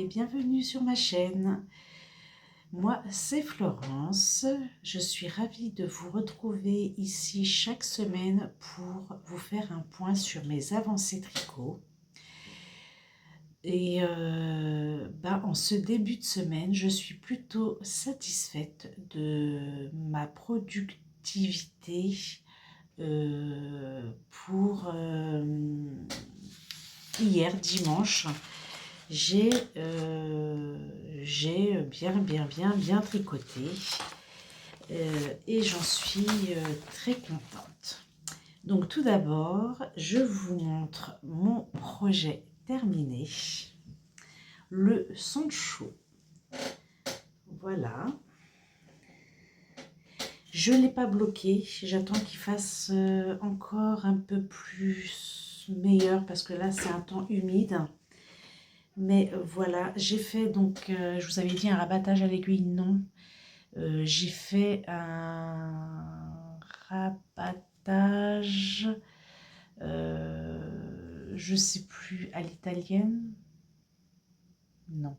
et bienvenue sur ma chaîne. Moi, c'est Florence. Je suis ravie de vous retrouver ici chaque semaine pour vous faire un point sur mes avancées tricot. Et en ce début de semaine, je suis plutôt satisfaite de ma productivité pour hier, dimanche. J'ai bien tricoté et j'en suis très contente. Donc tout d'abord, je vous montre mon projet terminé, le Sancho. Voilà. Je ne l'ai pas bloqué, j'attends qu'il fasse encore un peu plus meilleur parce que là c'est un temps humide. Mais voilà, j'ai fait donc, je vous avais dit un rabattage à l'aiguille, non. J'ai fait un rabattage, je sais plus, à l'italienne. Non.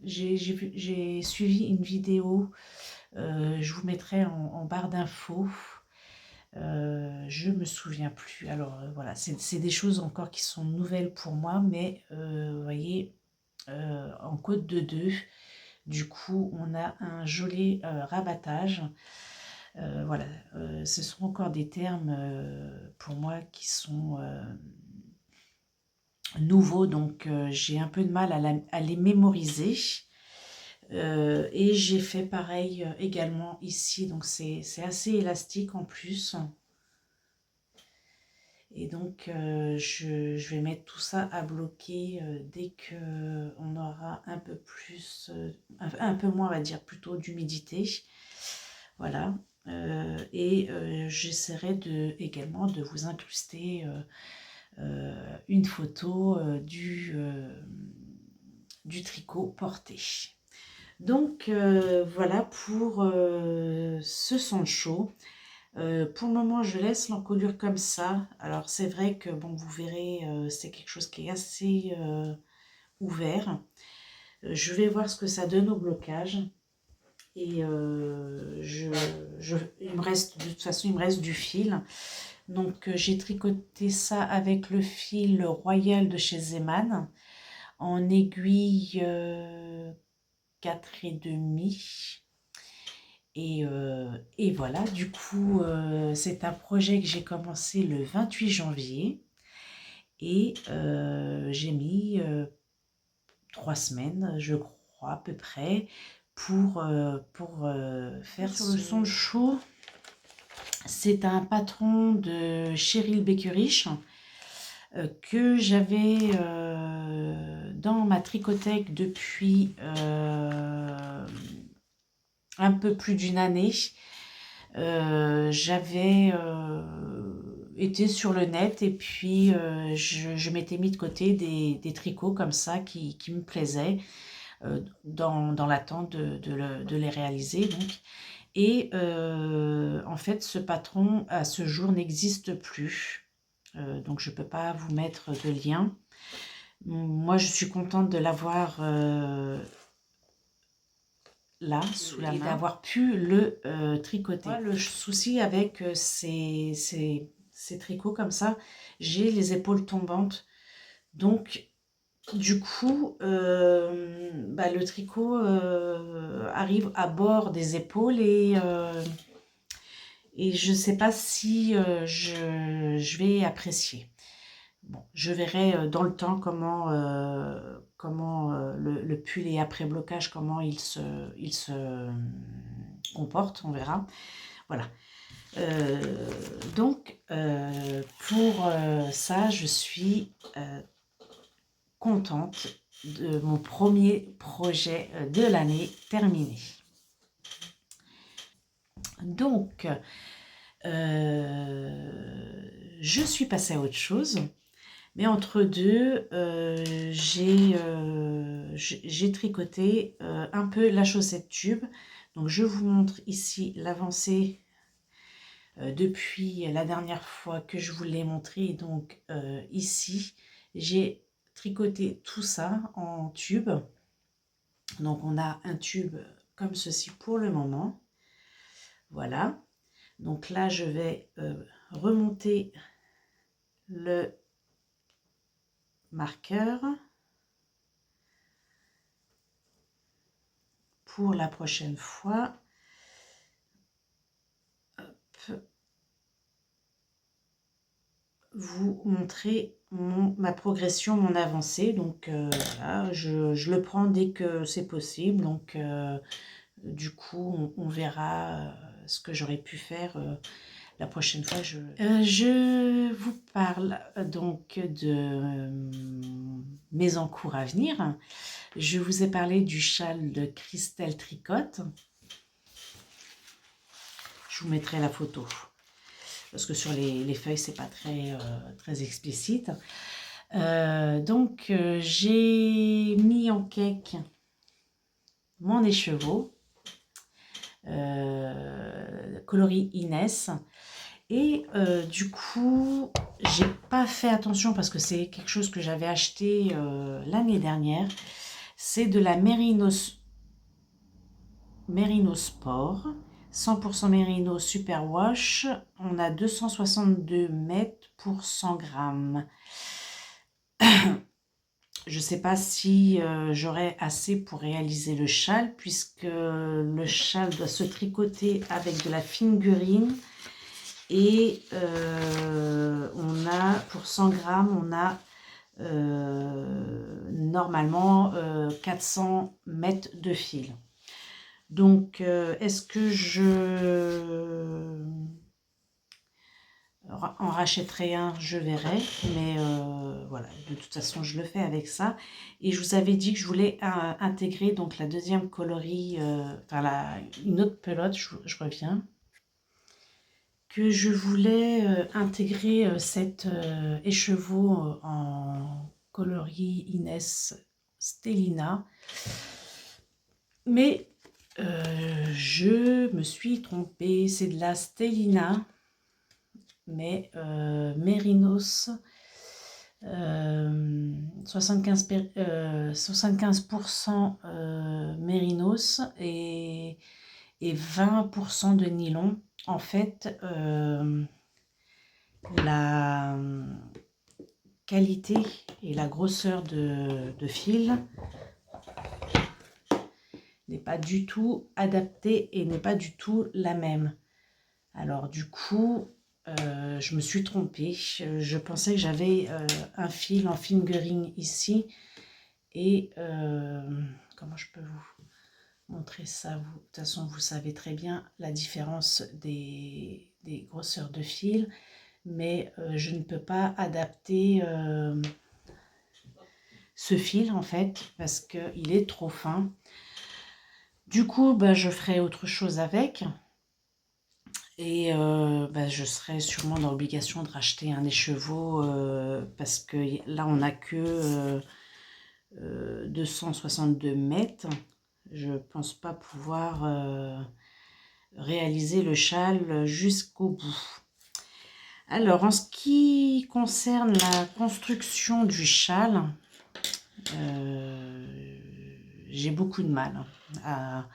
J'ai suivi une vidéo, je vous mettrai en barre d'infos. Je me souviens plus. Alors voilà, c'est des choses encore qui sont nouvelles pour moi, mais vous voyez, en côte de 2, du coup, on a un joli rabattage. Voilà, ce sont encore des termes pour moi qui sont nouveaux, donc j'ai un peu de mal à les mémoriser. Et j'ai fait pareil également ici, donc c'est assez élastique en plus. Et donc je vais mettre tout ça à bloquer dès qu'on aura un peu plus, un peu moins on va dire plutôt d'humidité. Voilà. J'essaierai également de vous incruster une photo du tricot porté. Donc voilà pour ce Sancho. Pour le moment, je laisse l'encolure comme ça. Alors c'est vrai que bon, vous verrez, c'est quelque chose qui est assez ouvert. Je vais voir ce que ça donne au blocage. Et il me reste, de toute façon, il me reste du fil. Donc j'ai tricoté ça avec le fil royal de chez Zeman en aiguille 4,5. Et voilà, du coup, c'est un projet que j'ai commencé le 28 janvier et j'ai mis 3 semaines, je crois, à peu près, pour faire sur le Sancho. C'est un patron de Cheryl Beckerich que j'avais dans ma tricothèque depuis un peu plus d'une année. J'avais été sur le net et puis je m'étais mis de côté des tricots comme ça qui me plaisaient dans l'attente de les réaliser. Donc. Et en fait, ce patron à ce jour n'existe plus. Donc je ne peux pas vous mettre de lien. Moi, je suis contente de l'avoir là, sous la main, et d'avoir pu le tricoter. Moi, le souci avec ces tricots comme ça, j'ai les épaules tombantes. Donc, du coup, le tricot arrive à bord des épaules et je ne sais pas si je vais apprécier. Bon, je verrai dans le temps comment le pull et après blocage, comment il se comporte, on verra. Voilà. Donc, pour ça, je suis contente de mon premier projet de l'année terminé. Donc, je suis passée à autre chose. Mais entre deux, j'ai tricoté un peu la chaussette tube. Donc je vous montre ici l'avancée depuis la dernière fois que je vous l'ai montré. Donc ici, j'ai tricoté tout ça en tube. Donc on a un tube comme ceci pour le moment. Voilà. Donc là, je vais remonter le marqueur pour la prochaine fois. Hop. Vous montrer ma progression, mon avancée. Donc voilà, je le prends dès que c'est possible. Donc du coup, on verra ce que j'aurais pu faire la prochaine fois. Je vous parle donc de mes encours à venir. Je vous ai parlé du châle de Christelle Tricotte. Je vous mettrai la photo parce que sur les feuilles c'est pas très explicite. Donc j'ai mis en cake mon écheveau coloris Inès, et du coup j'ai pas fait attention parce que c'est quelque chose que j'avais acheté l'année dernière. C'est de la Mérinosport 100% Mérino Superwash. On a 262 mètres pour 100 grammes. Je ne sais pas si j'aurai assez pour réaliser le châle, puisque le châle doit se tricoter avec de la fingering. Et on a, pour 100 grammes, on a normalement 400 mètres de fil. Donc, est-ce que je en rachèterai un? Je verrai, mais voilà, de toute façon je le fais avec ça. Et je vous avais dit que je voulais intégrer donc la deuxième coloris, enfin une autre pelote, je reviens, que je voulais intégrer cet écheveau en coloris Inès Stellina, mais je me suis trompée, c'est de la Stellina, mais Mérinos 75% Mérinos et 20% de nylon. En fait, la qualité et la grosseur de fil n'est pas du tout adaptée et n'est pas du tout la même. Alors du coup, je me suis trompée. Je pensais que j'avais un fil en fingering ici. Et comment je peux vous montrer ça? De toute façon, vous savez très bien la différence des grosseurs de fil. Mais je ne peux pas adapter ce fil en fait parce qu'il est trop fin. Du coup, je ferai autre chose avec. Et je serai sûrement dans l'obligation de racheter un écheveau parce que là on n'a que 262 mètres. Je ne pense pas pouvoir réaliser le châle jusqu'au bout. Alors en ce qui concerne la construction du châle, j'ai beaucoup de mal à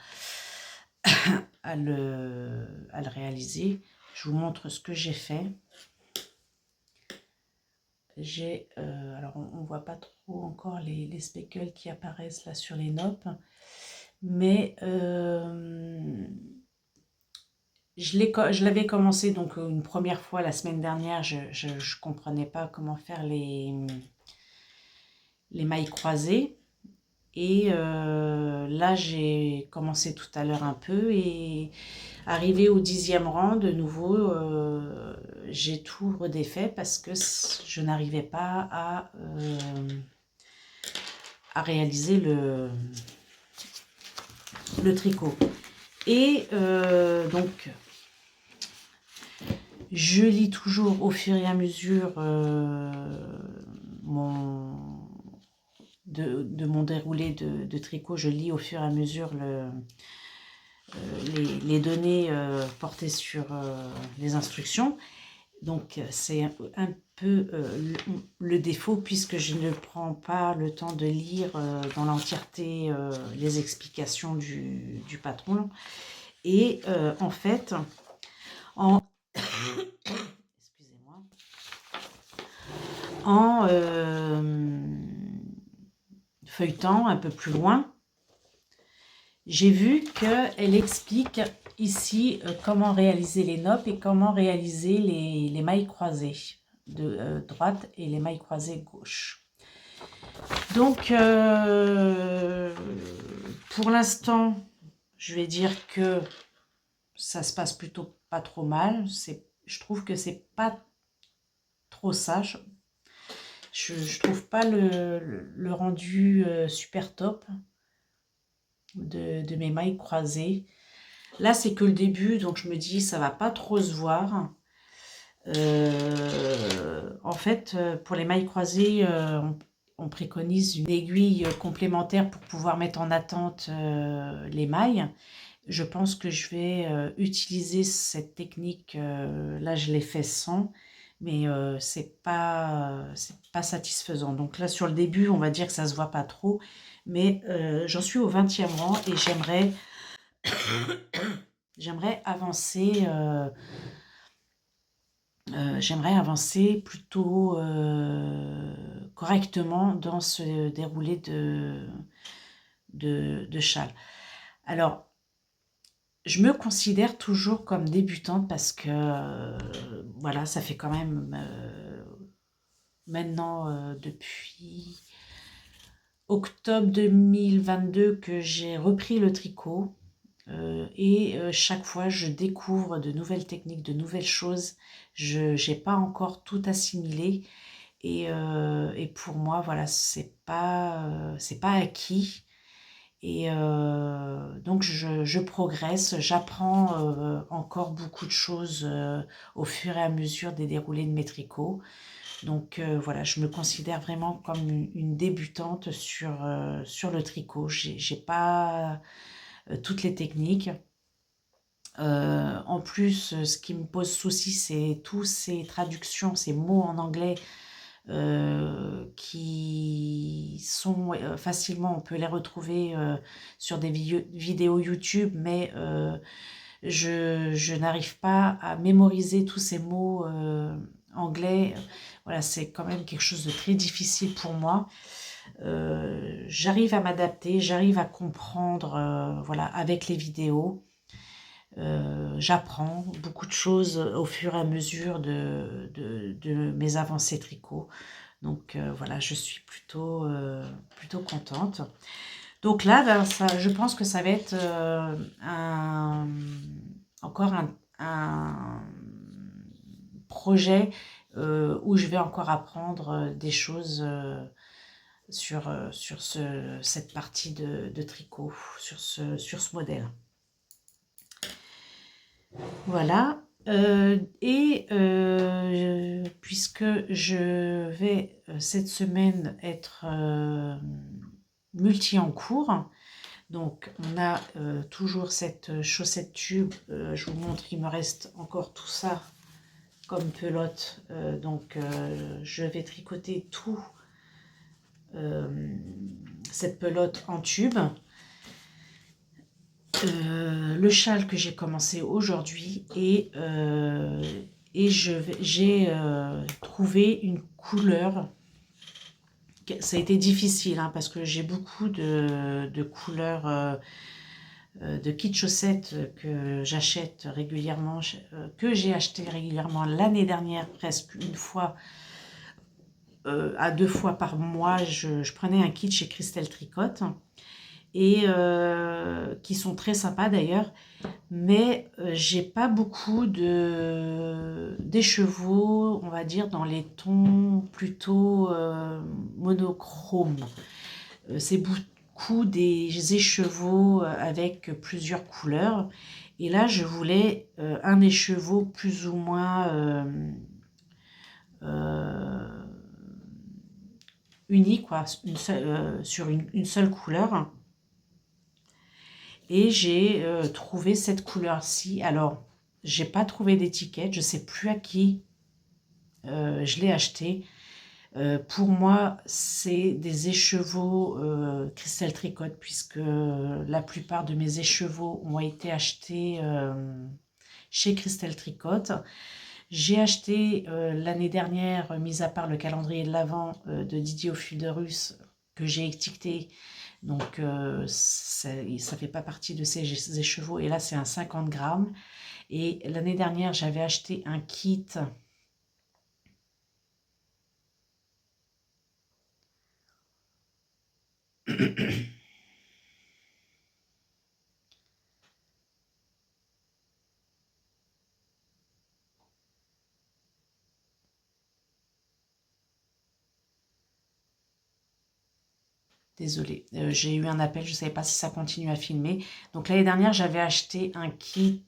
le réaliser. Je vous montre ce que j'ai fait. Alors on voit pas trop encore les speckles qui apparaissent là sur les noppes, mais je l'avais commencé donc une première fois la semaine dernière. Je comprenais pas comment faire les mailles croisées. Et là, j'ai commencé tout à l'heure un peu et arrivé au 10e rang, de nouveau, j'ai tout redéfait parce que je n'arrivais pas à réaliser le tricot. Et donc, je lis toujours au fur et à mesure de mon déroulé de tricot. Je lis au fur et à mesure les données portées sur les instructions. Donc c'est un peu le défaut, puisque je ne prends pas le temps de lire dans l'entièreté les explications du patron. Et en fait, en excusez-moi, en feuilletant un peu plus loin, j'ai vu qu'elle explique ici comment réaliser les noppes et comment réaliser les mailles croisées de droite et les mailles croisées gauche. Donc, pour l'instant, je vais dire que ça se passe plutôt pas trop mal. Je trouve que c'est pas trop ça. Je trouve pas le rendu super top de mes mailles croisées. Là, c'est que le début, donc je me dis, ça va pas trop se voir. En fait, pour les mailles croisées, on préconise une aiguille complémentaire pour pouvoir mettre en attente les mailles. Je pense que je vais utiliser cette technique. Là, je l'ai fait sans, mais c'est pas satisfaisant. Donc là, sur le début, on va dire que ça se voit pas trop, mais j'en suis au 20e rang et j'aimerais avancer. J'aimerais avancer plutôt correctement dans ce déroulé de châle. Alors, je me considère toujours comme débutante parce que voilà, ça fait quand même maintenant depuis octobre 2022 que j'ai repris le tricot. Et chaque fois, je découvre de nouvelles techniques, de nouvelles choses. Je n'ai pas encore tout assimilé. Et pour moi, voilà, c'est pas acquis. Et donc, je progresse, j'apprends encore beaucoup de choses au fur et à mesure des déroulés de mes tricots. Donc voilà, je me considère vraiment comme une débutante sur le tricot. J'ai pas toutes les techniques. En plus, ce qui me pose souci, c'est tous ces traductions, ces mots en anglais qui sont facilement, on peut les retrouver sur des vidéos YouTube, mais je n'arrive pas à mémoriser tous ces mots anglais. Voilà, c'est quand même quelque chose de très difficile pour moi. J'arrive à m'adapter, j'arrive à comprendre voilà, avec les vidéos. J'apprends beaucoup de choses au fur et à mesure de mes avancées tricot. Donc voilà, je suis plutôt contente. Donc là, ben, je pense que ça va être encore un projet où je vais encore apprendre des choses sur cette partie de tricot, sur ce modèle. Voilà. Puisque je vais cette semaine être multi en cours, donc on a toujours cette chaussette tube. Je vous montre, il me reste encore tout ça comme pelote. Donc je vais tricoter tout cette pelote en tube. Le châle que j'ai commencé aujourd'hui et j'ai trouvé une couleur. Ça a été difficile hein, parce que j'ai beaucoup de couleurs de kits chaussettes que j'achète régulièrement, que j'ai acheté régulièrement l'année dernière, presque une fois à 2 fois par mois. Je prenais un kit chez Christelle Tricotte et qui sont très sympas d'ailleurs, mais j'ai pas beaucoup d'écheveaux, on va dire, dans les tons plutôt monochromes. C'est beaucoup des écheveaux avec plusieurs couleurs, et là je voulais un écheveau plus ou moins unique, quoi, sur une seule couleur. Et j'ai trouvé cette couleur-ci. Alors, j'ai pas trouvé d'étiquette, je sais plus à qui je l'ai acheté. Pour moi, c'est des écheveaux Cristal Tricotte, puisque la plupart de mes écheveaux ont été achetés chez Cristal Tricotte. J'ai acheté l'année dernière, mis à part le calendrier de l'Avent de Didier au fil de Russe, que j'ai étiqueté. Donc, ça ne fait pas partie de ces écheveaux. Et là, c'est un 50 grammes. Et l'année dernière, j'avais acheté un kit. Désolée, j'ai eu un appel, je ne savais pas si ça continue à filmer. Donc l'année dernière, j'avais acheté un kit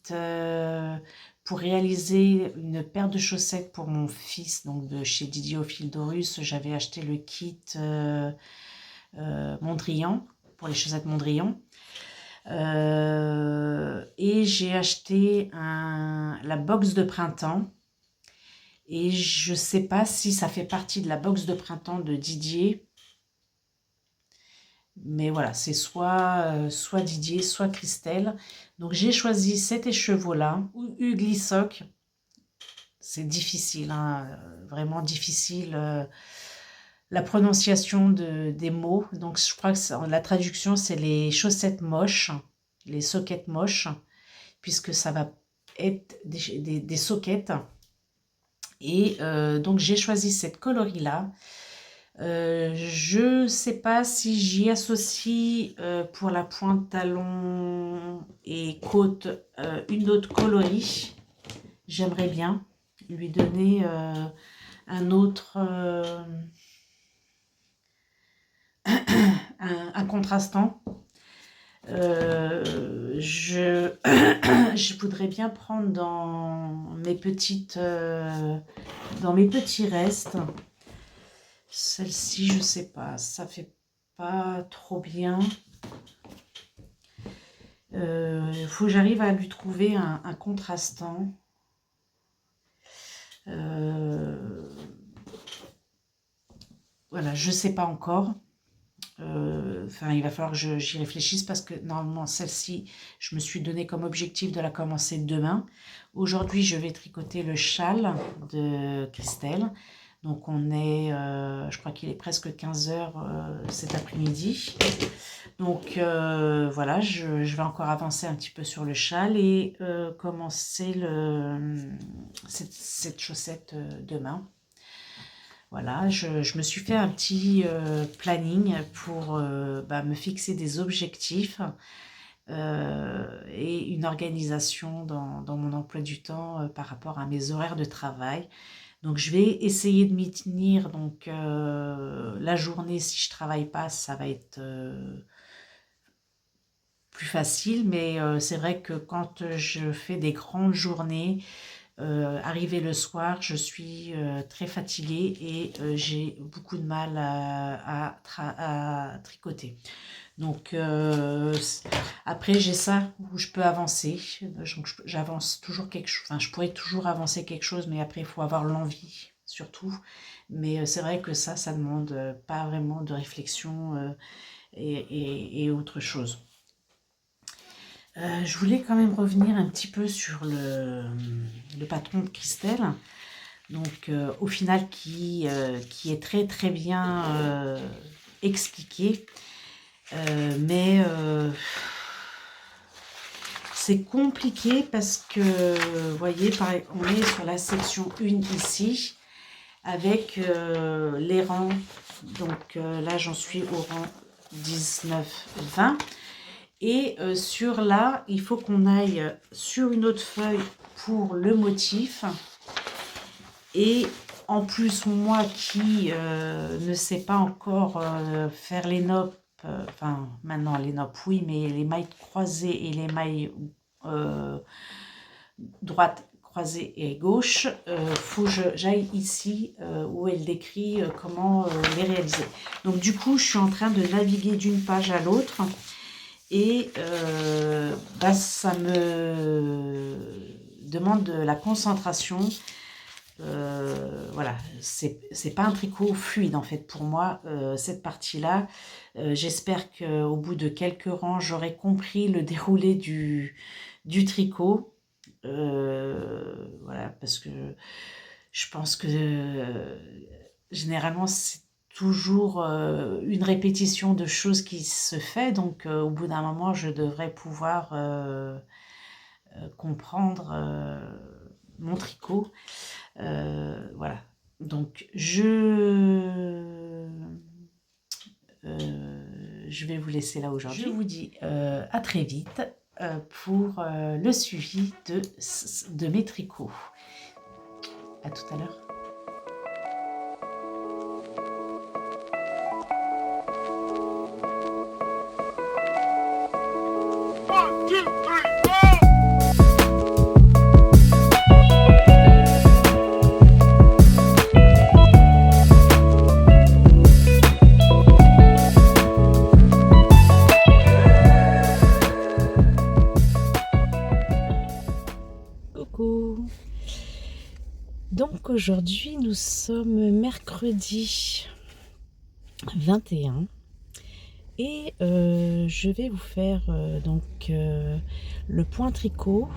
pour réaliser une paire de chaussettes pour mon fils, donc de chez Didier au fil d'Horus. J'avais acheté le kit Mondrian, pour les chaussettes Mondrian. Et j'ai acheté la box de printemps. Et je ne sais pas si ça fait partie de la box de printemps de Didier. Mais voilà, c'est soit Didier, soit Christelle. Donc j'ai choisi cet écheveau-là, ou Ugly-Sock. C'est difficile, hein, vraiment difficile. La prononciation des mots. Donc je crois que la traduction, c'est les chaussettes moches, les soquettes moches, puisque ça va être des soquettes. Et donc j'ai choisi cette coloris-là. Je ne sais pas si j'y associe pour la pointe talon et côte une autre coloris. J'aimerais bien lui donner un autre, un contrastant. Je, je voudrais bien prendre dans mes petits restes. Celle-ci, je sais pas, ça fait pas trop bien. Il faut que j'arrive à lui trouver un contrastant. Voilà, je sais pas encore. Enfin, il va falloir que j'y réfléchisse parce que normalement, celle-ci, je me suis donné comme objectif de la commencer demain. Aujourd'hui, je vais tricoter le châle de Christelle. Donc on est, je crois qu'il est presque 15 h cet après-midi. Donc voilà, je vais encore avancer un petit peu sur le châle et commencer cette chaussette demain. Voilà, je me suis fait un petit planning pour me fixer des objectifs et une organisation dans mon emploi du temps par rapport à mes horaires de travail. Donc je vais essayer de m'y tenir. Donc la journée, si je travaille pas, ça va être plus facile. Mais c'est vrai que quand je fais des grandes journées, arrivé le soir, je suis très fatiguée et j'ai beaucoup de mal à tricoter. Donc après j'ai ça où je peux avancer, j'avance toujours quelque chose, enfin je pourrais toujours avancer quelque chose, mais après il faut avoir l'envie surtout. Mais c'est vrai que ça demande pas vraiment de réflexion et autre chose. Je voulais quand même revenir un petit peu sur le patron de Christelle, donc au final qui est très très bien expliqué, mais c'est compliqué parce que vous voyez, on est sur la section 1 ici avec les rangs, donc là j'en suis au rang 19-20. Et sur là, il faut qu'on aille sur une autre feuille pour le motif. Et en plus, moi qui ne sais pas encore faire les nopes, enfin maintenant les nopes oui, mais les mailles croisées et les mailles droite croisée et gauche, faut que j'aille ici où elle décrit comment les réaliser. Donc du coup, je suis en train de naviguer d'une page à l'autre. et ça me demande de la concentration. Voilà, c'est pas un tricot fluide en fait pour moi, cette partie-là. J'espère qu'au bout de quelques rangs, j'aurai compris le déroulé du tricot. Voilà, parce que je pense que généralement c'est toujours une répétition de choses qui se fait, donc au bout d'un moment je devrais pouvoir comprendre mon tricot. Voilà, donc je vais vous laisser là aujourd'hui. Je vous dis à très vite pour le suivi de mes tricots. À tout à l'heure. Coucou. Donc aujourd'hui nous sommes mercredi 21 et je vais vous faire le point tricot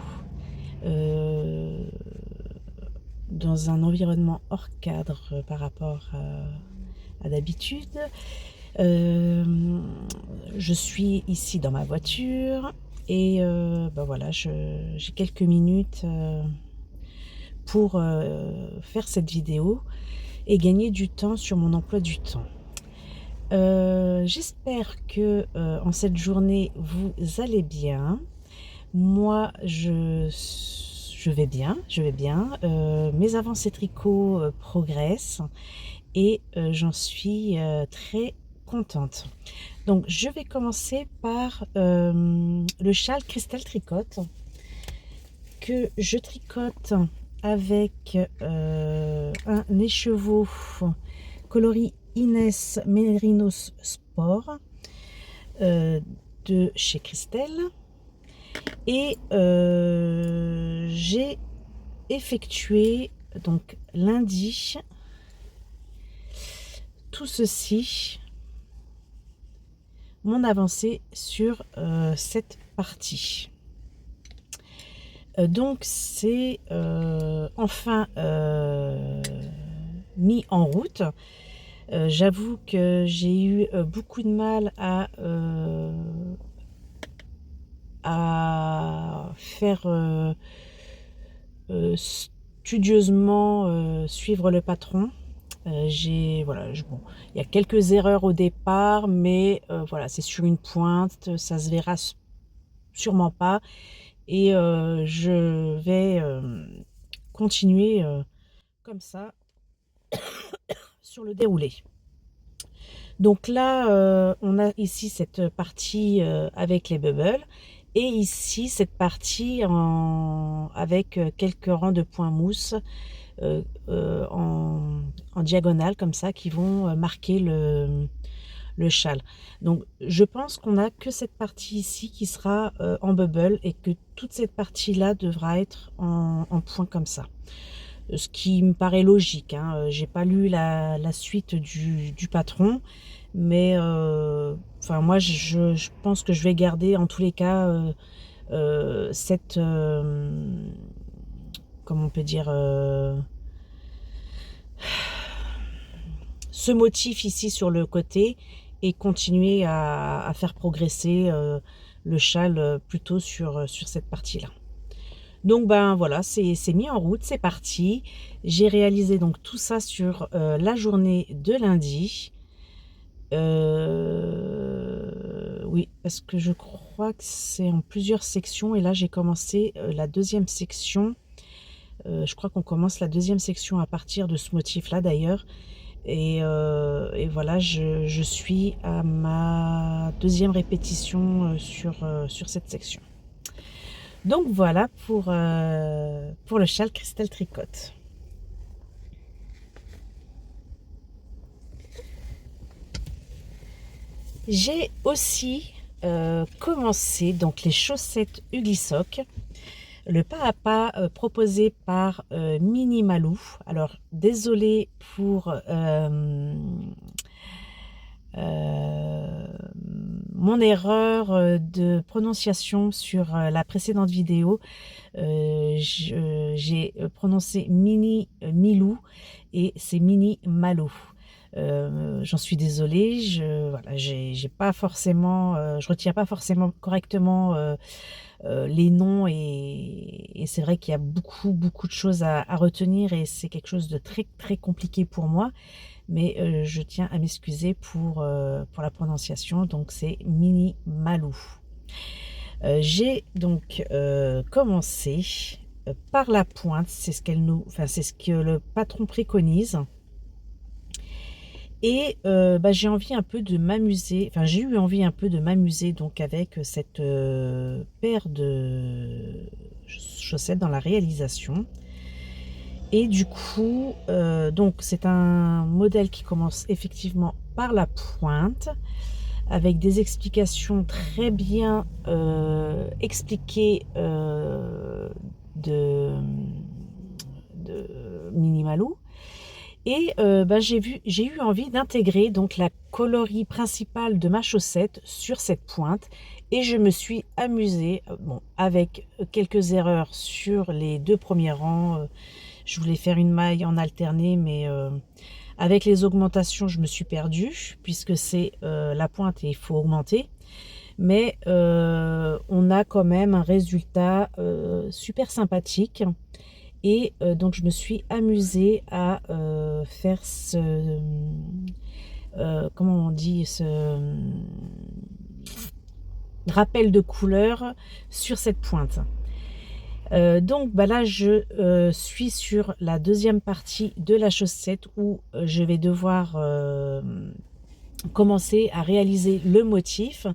dans un environnement hors cadre par rapport à d'habitude. Je suis ici dans ma voiture et voilà, j'ai quelques minutes pour faire cette vidéo et gagner du temps sur mon emploi du temps. J'espère que en cette journée vous allez bien. Moi je vais bien, mes avancées tricot progressent et j'en suis très contente. Donc je vais commencer par le châle Cristal Tricote que je tricote avec un écheveau coloris Inès Merinos Sport de chez Christelle, et j'ai effectué donc lundi tout ceci, mon avancée sur cette partie. Donc c'est enfin mis en route. J'avoue que j'ai eu beaucoup de mal à faire studieusement suivre le patron. Voilà, bon, il y a quelques erreurs au départ, mais voilà, c'est sur une pointe, ça se verra sûrement pas, et je vais continuer comme ça sur le déroulé. Donc là, on a ici cette partie avec les bubbles, et ici cette partie avec quelques rangs de points mousse en diagonale comme ça, qui vont marquer le châle. Donc je pense qu'on n'a que cette partie ici qui sera en bubble, et que toute cette partie là devra être en point comme ça. Ce qui me paraît logique, hein. J'ai pas lu la suite du patron, mais enfin moi je pense que je vais garder en tous les cas cette comment on peut dire, ce motif ici sur le côté, et continuer à faire progresser le châle plutôt sur cette partie là. Donc ben voilà, c'est mis en route, c'est parti. J'ai réalisé donc tout ça sur la journée de lundi. Oui, parce que je crois que c'est en plusieurs sections, et là j'ai commencé la deuxième section. Je crois qu'on commence la deuxième section à partir de ce motif là d'ailleurs. Et voilà, je suis à ma deuxième répétition sur cette section. Donc voilà pour le châle Christelle Tricote. J'ai aussi commencé donc les chaussettes Ugly Sock, le pas à pas proposé par Mini Malou. Alors désolée pour mon erreur de prononciation sur la précédente vidéo. J'ai prononcé Mini Milou et c'est Mini Malou. J'en suis désolée, voilà, j'ai pas forcément, je retiens pas forcément correctement les noms, et c'est vrai qu'il y a beaucoup de choses à retenir, et c'est quelque chose de très compliqué pour moi, mais je tiens à m'excuser pour la prononciation. Donc c'est Mini Malou. J'ai donc commencé par la pointe, c'est ce c'est ce que le patron préconise. Et j'ai envie un peu de m'amuser, enfin j'ai eu envie un peu de m'amuser donc avec cette paire de chaussettes dans la réalisation. Et du coup, donc c'est un modèle qui commence effectivement par la pointe, avec des explications très bien expliquées de Minimalou. Et j'ai eu envie d'intégrer donc la coloris principale de ma chaussette sur cette pointe, et je me suis amusée, bon, avec quelques erreurs sur les 2 premiers rangs. Je voulais faire une maille en alterné, mais avec les augmentations je me suis perdue, puisque c'est la pointe et il faut augmenter. Mais on a quand même un résultat super sympathique. Et donc je me suis amusée à faire ce comment on dit, ce rappel de couleur sur cette pointe. Donc là je suis sur la deuxième partie de la chaussette, où je vais devoir commencer à réaliser le motif.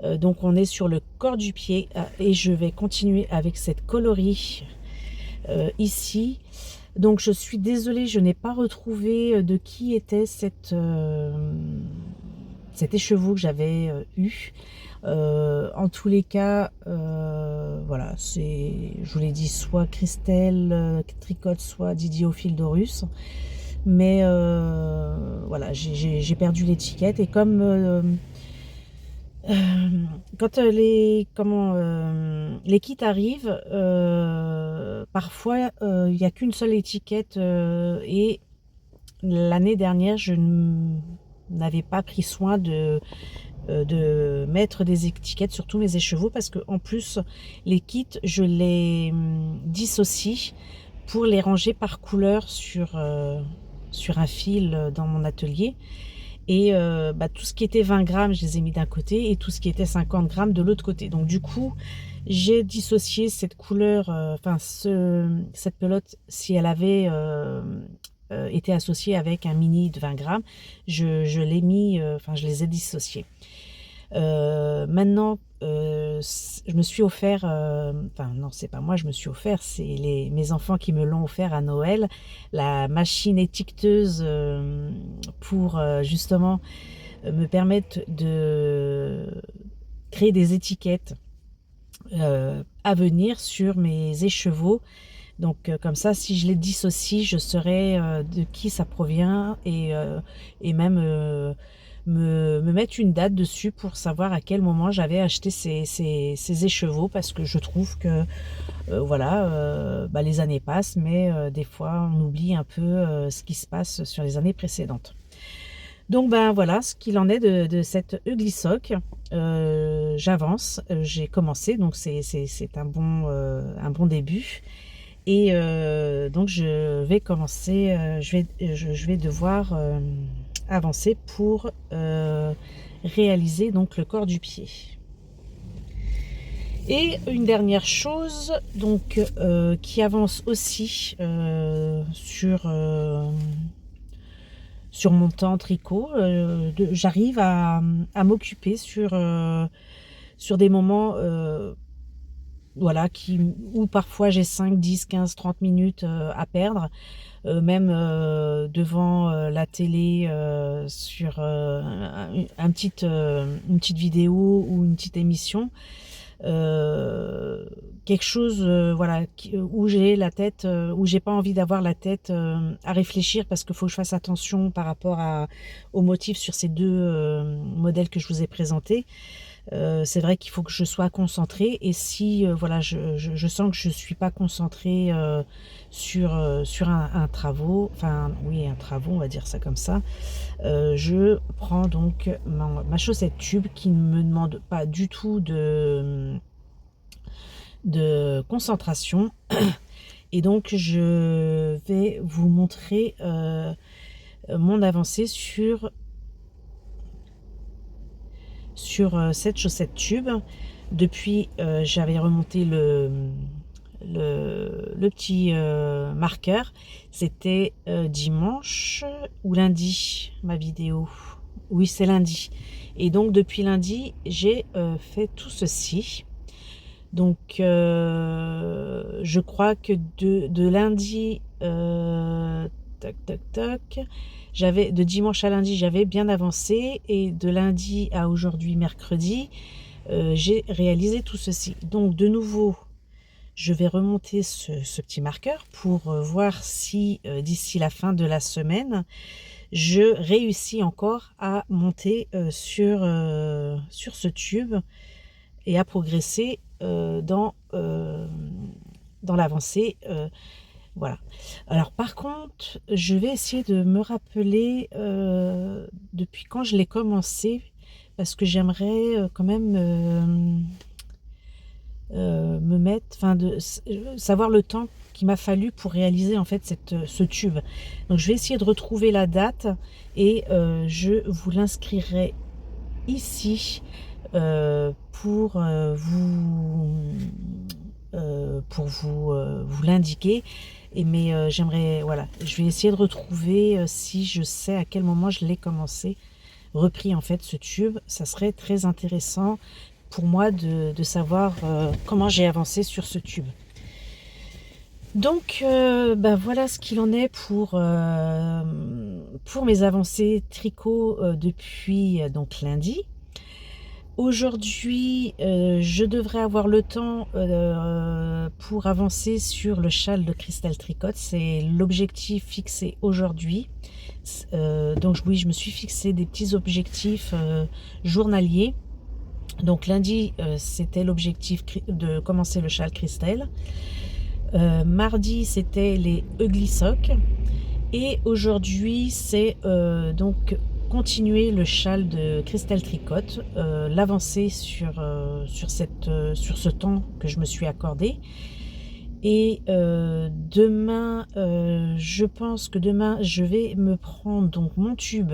Donc on est sur le corps du pied, et je vais continuer avec cette coloris ici. Donc je suis désolée, je n'ai pas retrouvé de qui était cet écheveau que j'avais eu. En tous les cas, voilà, c'est, je vous l'ai dit, soit Christelle Tricotte, soit Didier au fil d'Horus. Mais voilà, j'ai perdu l'étiquette, et comme quand les kits arrivent, parfois il n'y a qu'une seule étiquette, et l'année dernière je n'avais pas pris soin de mettre des étiquettes sur tous mes écheveaux, parce que en plus les kits je les dissocie pour les ranger par couleur sur un fil dans mon atelier. Et tout ce qui était 20 grammes, je les ai mis d'un côté, et tout ce qui était 50 grammes de l'autre côté. Donc du coup, j'ai dissocié cette couleur, cette pelote, si elle avait été associée avec un mini de 20 grammes, je l'ai mis, je les ai dissociés. Maintenant, je me suis offert, non, c'est pas moi, je me suis offert, c'est mes enfants qui me l'ont offert à Noël, la machine étiqueteuse, pour justement me permettre de créer des étiquettes à venir sur mes écheveaux. Donc comme ça, si je les dissocie, je saurai de qui ça provient, et même me mettre une date dessus pour savoir à quel moment j'avais acheté ces écheveaux, parce que je trouve que voilà, les années passent, mais des fois on oublie un peu ce qui se passe sur les années précédentes. Donc voilà ce qu'il en est de cette Ugly Sock. J'avance, j'ai commencé, donc c'est un bon début. Et donc je vais commencer, je vais devoir avancer pour réaliser donc le corps du pied. Et une dernière chose donc qui avance aussi sur mon temps tricot, j'arrive à m'occuper sur des moments voilà, où parfois j'ai 5, 10, 15, 30 minutes à perdre, même devant la télé sur une petite vidéo ou une petite émission. Euh, Quelque chose voilà où j'ai la tête où j'ai pas envie d'avoir la tête à réfléchir parce qu'il faut que je fasse attention par rapport aux motifs sur ces deux modèles que je vous ai présentés. C'est vrai qu'il faut que je sois concentrée et si voilà je sens que je suis pas concentrée sur un travaux, enfin oui un travaux on va dire ça comme ça, je prends donc ma chaussette tube qui ne me demande pas du tout de concentration et donc je vais vous montrer mon avancée sur cette chaussette tube. Depuis, j'avais remonté le petit marqueur. C'était dimanche ou lundi, ma vidéo. Oui, c'est lundi. Et donc, depuis lundi, j'ai fait tout ceci. Donc, je crois que de lundi, tac, tac, tac, de dimanche à lundi, j'avais bien avancé. Et de lundi à aujourd'hui, mercredi, j'ai réalisé tout ceci. Donc, de nouveau, je vais remonter ce petit marqueur pour voir si d'ici la fin de la semaine, je réussis encore à monter sur ce tube et à progresser dans l'avancée. Voilà. Alors par contre, je vais essayer de me rappeler depuis quand je l'ai commencé, parce que j'aimerais quand même me mettre, enfin savoir le temps qu'il m'a fallu pour réaliser en fait ce tube. Donc je vais essayer de retrouver la date et je vous l'inscrirai ici pour vous l'indiquer. Mais j'aimerais, voilà, je vais essayer de retrouver si je sais à quel moment je l'ai repris en fait ce tube. Ça serait très intéressant pour moi de savoir comment j'ai avancé sur ce tube. Donc voilà ce qu'il en est pour mes avancées tricot depuis donc lundi. Aujourd'hui, je devrais avoir le temps pour avancer sur le châle de Cristal Tricotte. C'est l'objectif fixé aujourd'hui. Donc oui, je me suis fixé des petits objectifs journaliers. Donc lundi, c'était l'objectif de commencer le châle Christelle. Mardi, c'était les Ugly Socks. Et aujourd'hui, c'est donc continuer le châle de Cristal Tricotte, l'avancer sur ce temps que je me suis accordé. Et demain, je pense que demain, je vais me prendre donc mon tube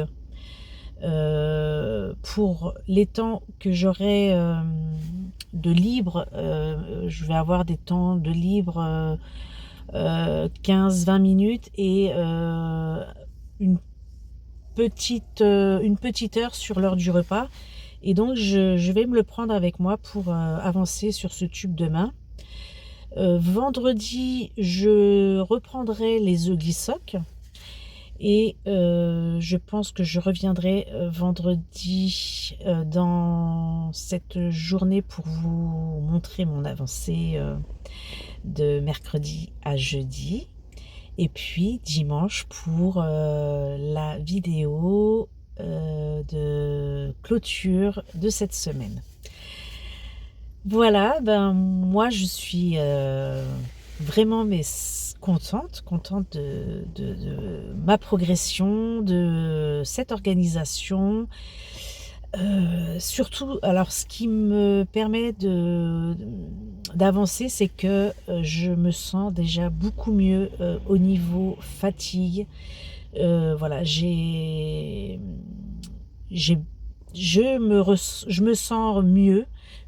pour les temps que j'aurai de libre. Je vais avoir des temps de libre 15-20 minutes et une petite heure sur l'heure du repas. Et donc je vais me le prendre avec moi pour avancer sur ce tube demain. Vendredi, je reprendrai les Ugly Socks. Et je pense que je reviendrai vendredi dans cette journée pour vous montrer mon avancée de mercredi à jeudi. Et puis dimanche pour la vidéo de clôture de cette semaine. Voilà, moi je suis vraiment contente de ma progression, de cette organisation. Surtout, alors ce qui me permet d'avancer, c'est que je me sens déjà beaucoup mieux au niveau fatigue. Voilà, je me sens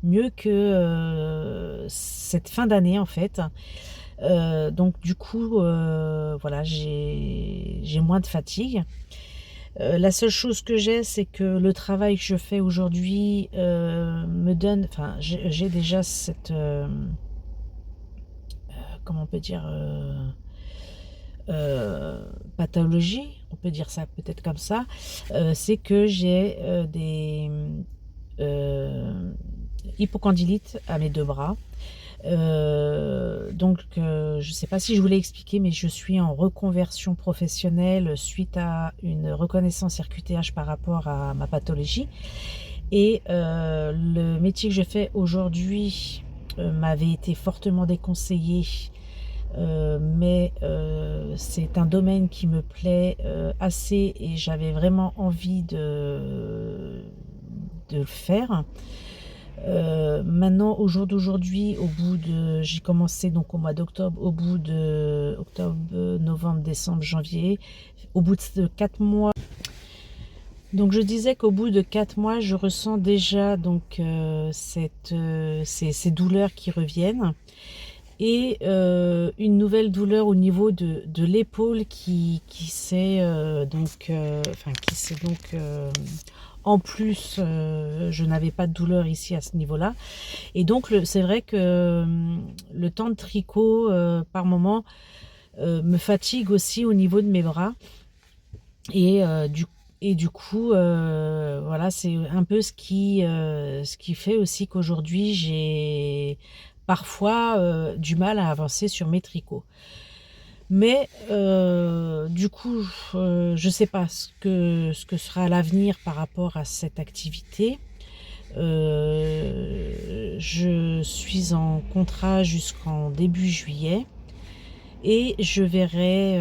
mieux que cette fin d'année en fait. Donc du coup, voilà, j'ai moins de fatigue. La seule chose que j'ai, c'est que le travail que je fais aujourd'hui me donne, enfin, j'ai déjà comment on peut dire, pathologie, on peut dire ça peut-être comme ça, c'est que j'ai des hypocondylites à mes 2 bras. Donc je ne sais pas si je vous l'ai expliqué, mais je suis en reconversion professionnelle suite à une reconnaissance RQTH par rapport à ma pathologie et le métier que je fais aujourd'hui, m'avait été fortement déconseillé, mais c'est un domaine qui me plaît, assez et j'avais vraiment envie de le faire. Maintenant, au jour d'aujourd'hui, j'ai commencé donc au mois d'octobre, au bout de octobre, novembre, décembre, janvier, au bout de 4 mois. Donc je disais qu'au bout de 4 mois, je ressens déjà donc ces douleurs qui reviennent et une nouvelle douleur au niveau de l'épaule qui s'est en plus, je n'avais pas de douleur ici à ce niveau-là. Et donc, c'est vrai que le temps de tricot, par moment, me fatigue aussi au niveau de mes bras. Et, du coup, voilà, c'est un peu ce qui fait aussi qu'aujourd'hui, j'ai parfois du mal à avancer sur mes tricots. Mais du coup, je ne sais pas ce que sera l'avenir par rapport à cette activité. Je suis en contrat jusqu'en début juillet et je verrai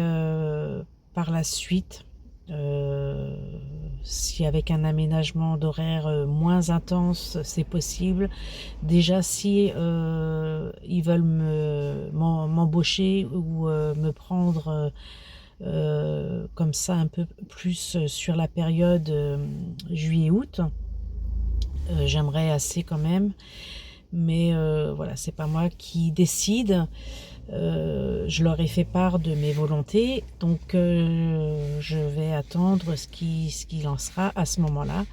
par la suite euh, si avec un aménagement d'horaire moins intense c'est possible. Déjà si ils veulent m'embaucher ou me prendre comme ça un peu plus sur la période juillet-août. J'aimerais assez quand même, mais voilà, c'est pas moi qui décide. Je leur ai fait part de mes volontés, donc je vais attendre ce qu'il en sera à ce moment-là.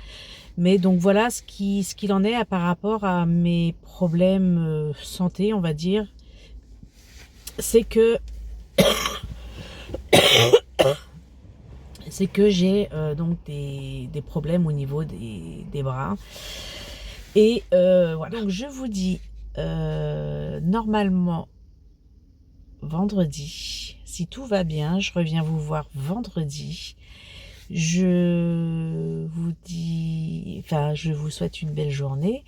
Mais donc voilà ce qu'il en est par rapport à mes problèmes santé, on va dire. C'est que j'ai donc des problèmes au niveau des bras. Et voilà. Donc je vous dis normalement vendredi, si tout va bien, je reviens vous voir vendredi. Je vous souhaite une belle journée,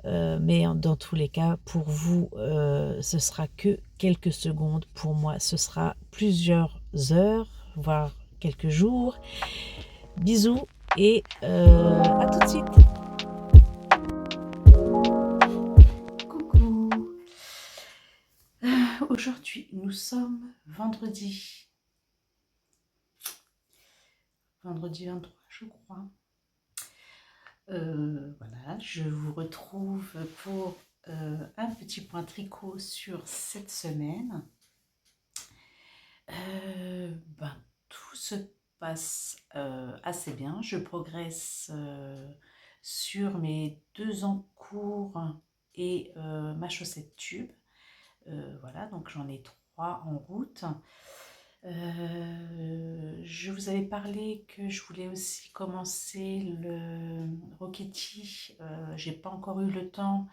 mais dans tous les cas, pour vous, ce sera que quelques secondes. Pour moi, ce sera plusieurs heures, voire quelques jours. Bisous et à tout de suite. Coucou. Aujourd'hui, nous sommes vendredi 23, je crois. Voilà, je vous retrouve pour un petit point tricot sur cette semaine. Tout se passe assez bien. Je progresse sur mes 2 encours et ma chaussette tube. Voilà, donc j'en ai 3 en route. Je vous avais parlé que je voulais aussi commencer le Rocketti. J'ai pas encore eu le temps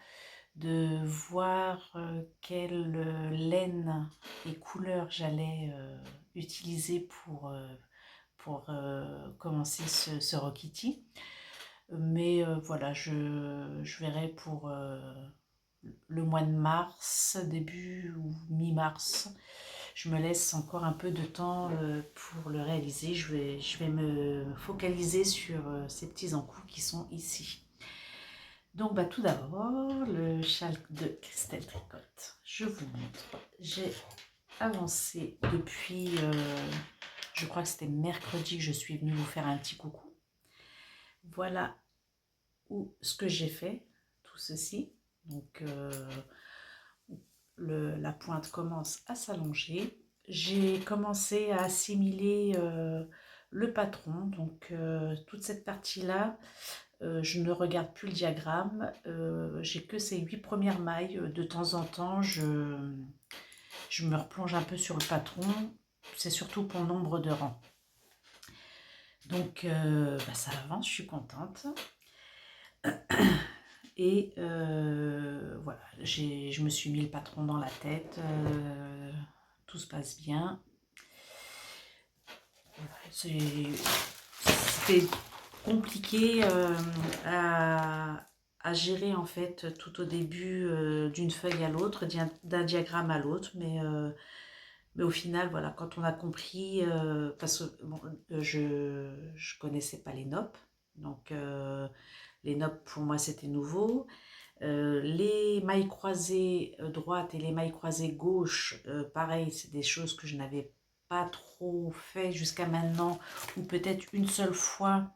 de voir quelle laine et couleur j'allais utiliser pour commencer ce Rocketti. Mais voilà, je verrai pour le mois de mars, début ou mi-mars. Je me laisse encore un peu de temps pour le réaliser. Je vais me focaliser sur ces petits encous qui sont ici. Donc tout d'abord, le châle de Christelle Tricotte. Je vous montre. J'ai avancé depuis, je crois que c'était mercredi que je suis venue vous faire un petit coucou. Voilà ce que j'ai fait, tout ceci. Donc la pointe commence à s'allonger. J'ai commencé à assimiler le patron, donc toute cette partie-là, je ne regarde plus le diagramme, j'ai que ces 8 premières mailles. De temps en temps, je me replonge un peu sur le patron. C'est surtout pour le nombre de rangs. Donc ça avance, je suis contente. Et voilà, je me suis mis le patron dans la tête. Tout se passe bien. Voilà, c'était compliqué à gérer en fait tout au début d'une feuille à l'autre, d'un diagramme à l'autre, mais au final, voilà, quand on a compris, parce que bon, je connaissais pas les NOP, donc les NOP pour moi c'était nouveau. Les mailles croisées droite et les mailles croisées gauche, pareil, c'est des choses que je n'avais pas trop fait jusqu'à maintenant, ou peut-être une seule fois.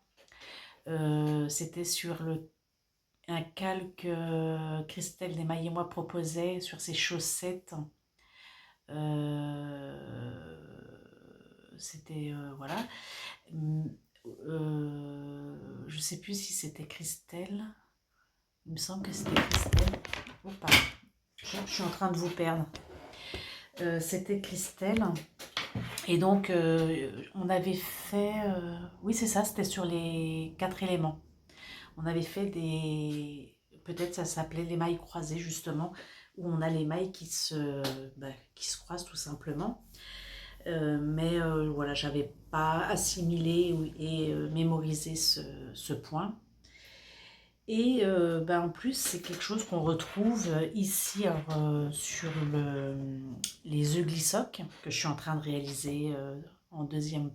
C'était sur un calque Christelle Desmailles et moi proposait sur ses chaussettes. C'était voilà. Hum, je sais plus si c'était Christelle. Il me semble que c'était Christelle. Oh, pardon. Je suis en train de vous perdre. C'était Christelle. Et donc, on avait fait... oui, c'est ça, c'était sur les 4 éléments. On avait fait des... Peut-être ça s'appelait les mailles croisées, justement, où on a les mailles qui se croisent tout simplement. Mais voilà, j'avais pas assimilé et mémorisé ce point. Et en plus, c'est quelque chose qu'on retrouve ici sur les œufs glissoc que je suis en train de réaliser en deuxième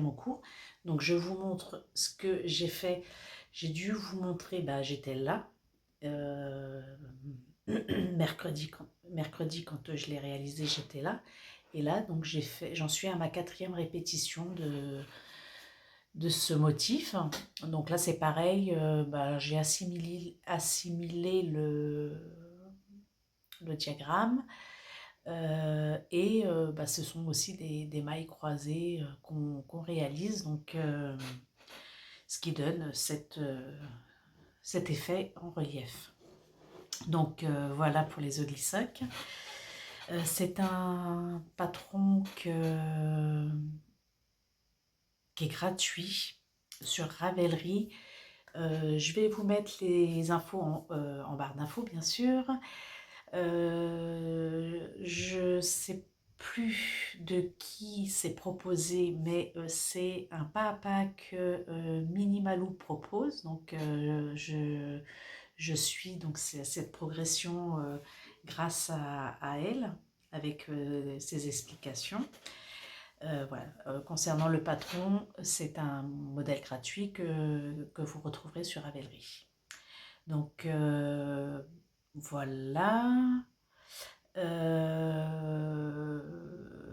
au cours. Donc, je vous montre ce que j'ai fait. J'ai dû vous montrer, j'étais là euh, mercredi, quand je l'ai réalisé, j'étais là. Et là, donc, j'en suis à ma 4e répétition de ce motif. Donc là, c'est pareil, j'ai assimilé le diagramme et ce sont aussi des mailles croisées qu'on réalise, donc ce qui donne cet effet en relief. Donc voilà pour les Oglissoc. C'est un patron qui est gratuit sur Ravelry. Je vais vous mettre les infos en barre d'infos, bien sûr. Je ne sais plus de qui c'est proposé, mais c'est un pas à pas que Minimalou propose. Donc, je suis donc cette progression grâce à elle, avec ses explications. Voilà. Concernant le patron, c'est un modèle gratuit que vous retrouverez sur Ravelry. Donc voilà.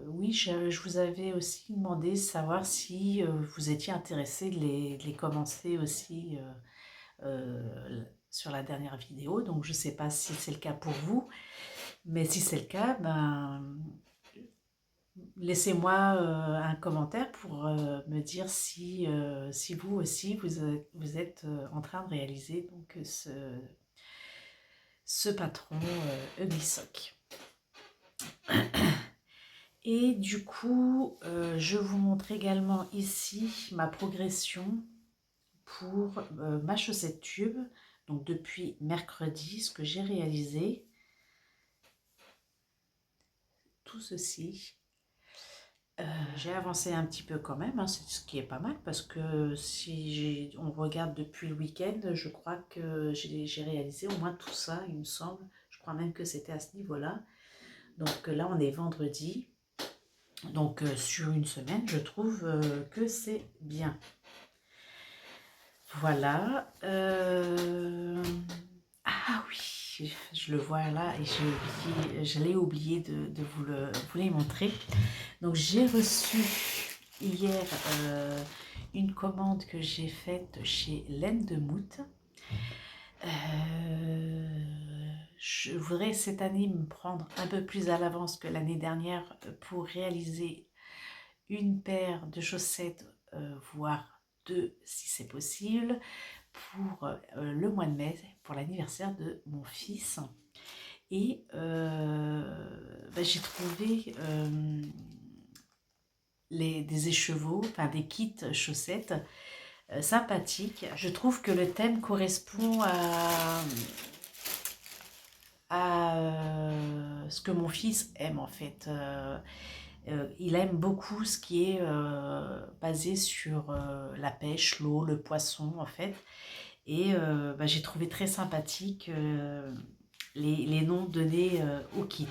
Oui, je vous avais aussi demandé de savoir si vous étiez intéressé de les commencer aussi sur la dernière vidéo. Donc je ne sais pas si c'est le cas pour vous, mais si c'est le cas, laissez-moi un commentaire pour me dire si vous aussi vous êtes en train de réaliser donc ce patron Ugly. Et du coup, je vous montre également ici ma progression pour ma chaussette tube. Donc depuis mercredi, ce que j'ai réalisé, tout ceci. J'ai avancé un petit peu quand même, hein, c'est ce qui est pas mal parce que si on regarde depuis le week-end, je crois que j'ai réalisé au moins tout ça, il me semble. Je crois même que c'était à ce niveau-là. Donc là, on est vendredi. Donc sur une semaine, je trouve que c'est bien. Voilà. Ah oui, je le vois là et je l'ai oublié de vous les montrer. Donc j'ai reçu hier une commande que j'ai faite chez Laine de Moute. Je voudrais cette année me prendre un peu plus à l'avance que l'année dernière pour réaliser une paire de chaussettes, voire deux si c'est possible, pour le mois de mai, pour l'anniversaire de mon fils. Et j'ai trouvé des écheveaux, enfin des kits chaussettes sympathiques. Je trouve que le thème correspond à ce que mon fils aime en fait. Il aime beaucoup ce qui est basé sur la pêche, l'eau, le poisson en fait. Et j'ai trouvé très sympathique les noms donnés au kit.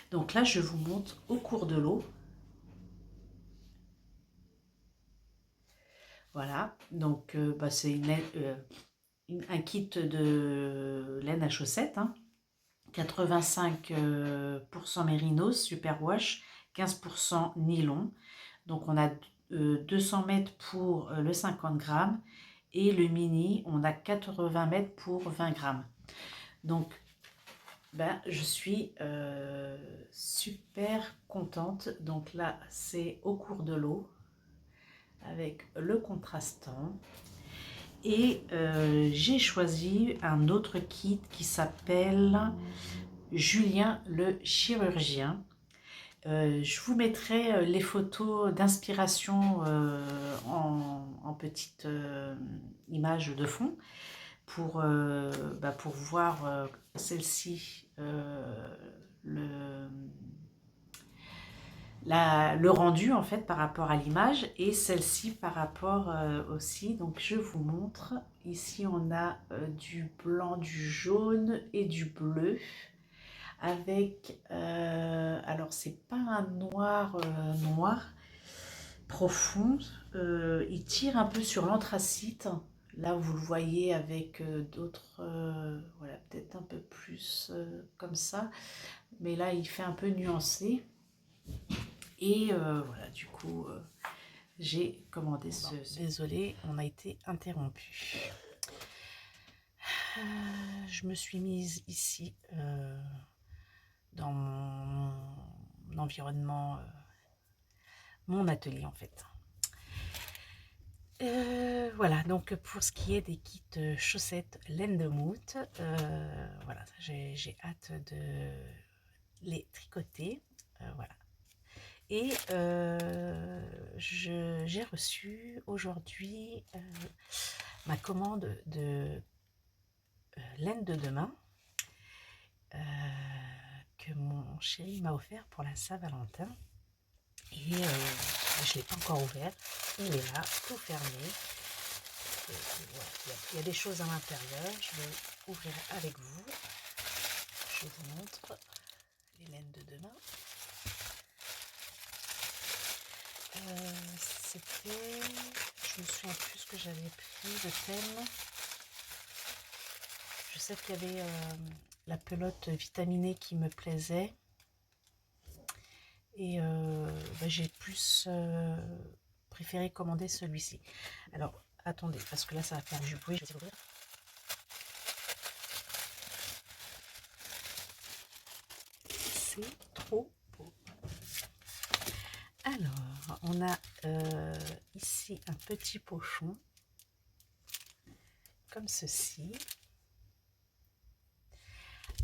Donc là, je vous montre au cours de l'eau. Voilà, donc c'est un kit de laine à chaussettes, hein. 85% mérinos, superwash, 15% nylon. Donc on a 200 mètres pour le 50 grammes et le mini, on a 80 mètres pour 20 grammes. Donc je suis super contente. Donc là, c'est au cours de l'eau avec le contrastant. Et j'ai choisi un autre kit qui s'appelle Julien le chirurgien. Je vous mettrai les photos d'inspiration en petite image de fond pour voir celle-ci, le rendu en fait par rapport à l'image et celle-ci par rapport aussi. Donc je vous montre. Ici on a du blanc, du jaune et du bleu avec alors c'est pas un noir noir profond, il tire un peu sur l'anthracite. Là vous le voyez avec d'autres voilà, peut-être un peu plus comme ça, mais là il fait un peu nuancé. Et voilà, du coup, j'ai commandé Désolée, on a été interrompu. Je me suis mise ici dans mon environnement, mon atelier en fait. Voilà, donc pour ce qui est des kits chaussettes laine de moute, voilà, j'ai hâte de les tricoter. Voilà. Et j'ai reçu aujourd'hui ma commande de laine de demain que mon chéri m'a offert pour la Saint-Valentin. Et je ne l'ai pas encore ouvert. Il est là, tout fermé. Voilà, il y a des choses à l'intérieur. Je vais ouvrir avec vous. Je vous montre les laines de demain. C'était, je me souviens plus ce que j'avais pris, le thème. Je sais qu'il y avait la pelote vitaminée qui me plaisait. Et j'ai plus préféré commander celui-ci. Alors, attendez, parce que là, ça va faire du bruit. Je vais essayer d'ouvrir. C'est trop beau. Alors, on a ici un petit pochon, comme ceci,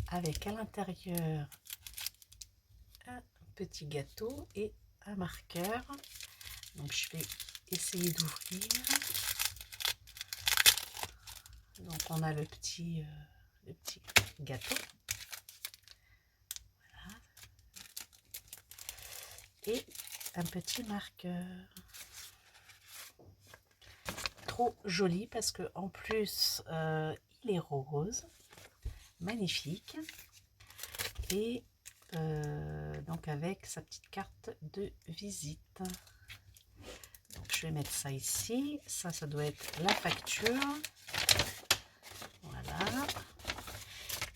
avec à l'intérieur un petit gâteau et un marqueur. Donc je vais essayer d'ouvrir. Donc on a le petit gâteau. Voilà. Et un petit marqueur. Trop joli parce que en plus il est rose. Magnifique. Et donc avec sa petite carte de visite. Donc je vais mettre ça ici. Ça doit être la facture. Voilà.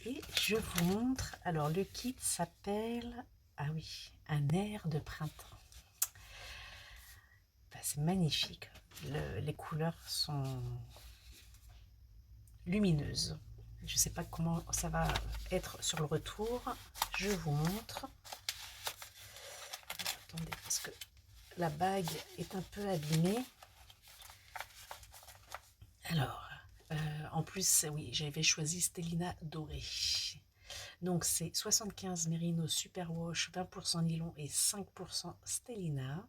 Et je vous montre. Alors le kit s'appelle, ah oui, un air de printemps. Enfin, c'est magnifique. Les couleurs sont lumineuses. Je ne sais pas comment ça va être sur le retour. Je vous montre. Attendez, parce que la bague est un peu abîmée. Alors, en plus, oui, j'avais choisi Stellina doré. Donc c'est 75 Merino Superwash, 20% nylon et 5% Stellina.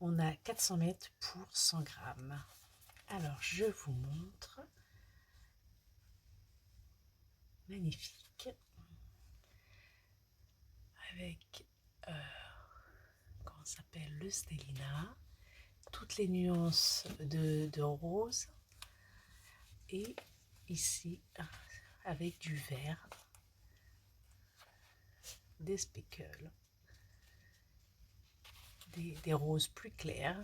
On a 400 mètres pour 100 grammes. Alors je vous montre. Magnifique. Avec, comment ça s'appelle, le Stellina. Toutes les nuances de rose. Et ici, avec du vert, des speckles, des roses plus claires.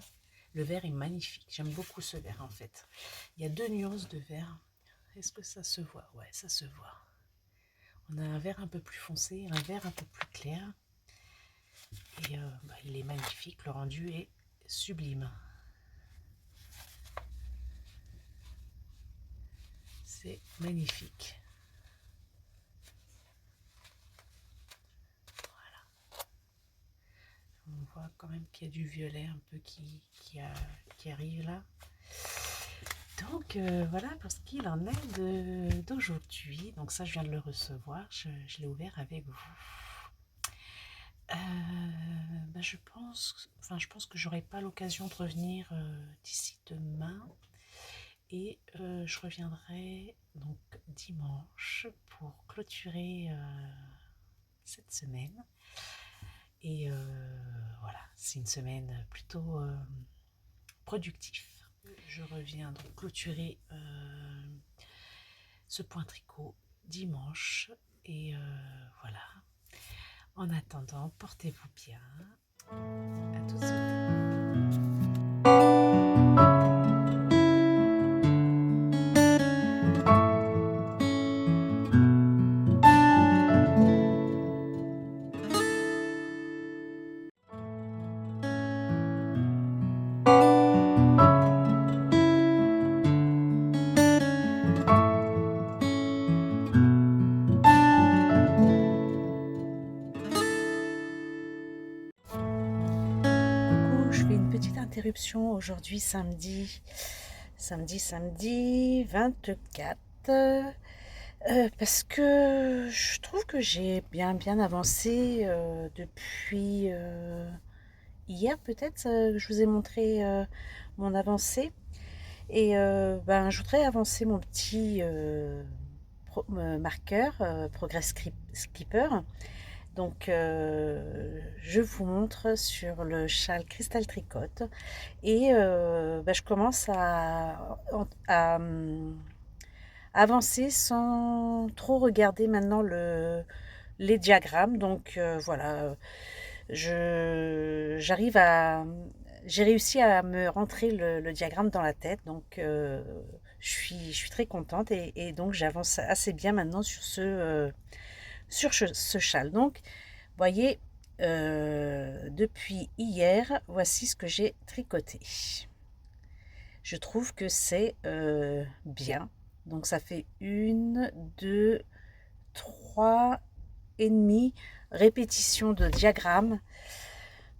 Le vert est magnifique, j'aime beaucoup ce vert en fait. Il y a 2 nuances de vert. Est-ce que ça se voit? Ouais, ça se voit. On a un vert un peu plus foncé et un vert un peu plus clair. Et il est magnifique, le rendu est sublime. C'est magnifique. On voit quand même qu'il y a du violet un peu qui arrive là. Donc voilà pour ce qu'il en est d'aujourd'hui. Donc ça, je viens de le recevoir. Je l'ai ouvert avec vous. Je pense que j'aurai pas l'occasion de revenir d'ici demain. Et je reviendrai donc dimanche pour clôturer cette semaine. Et voilà, c'est une semaine plutôt productive. Je reviens donc clôturer ce point tricot dimanche. Et voilà. En attendant, portez-vous bien. À tout de suite. Je fais une petite interruption aujourd'hui samedi 24 parce que je trouve que j'ai bien avancé depuis hier peut-être. Je vous ai montré mon avancée et je voudrais avancer mon petit marqueur Progress Skipper. Donc je vous montre sur le châle Cristal Tricote et je commence à avancer sans trop regarder maintenant les diagrammes. Donc voilà, j'ai réussi à me rentrer le diagramme dans la tête. Donc je suis très contente et donc j'avance assez bien maintenant sur ce châle. Donc, voyez, depuis hier, voici ce que j'ai tricoté. Je trouve que c'est bien. Donc, ça fait 1, 2, 3 et demi répétitions de diagrammes.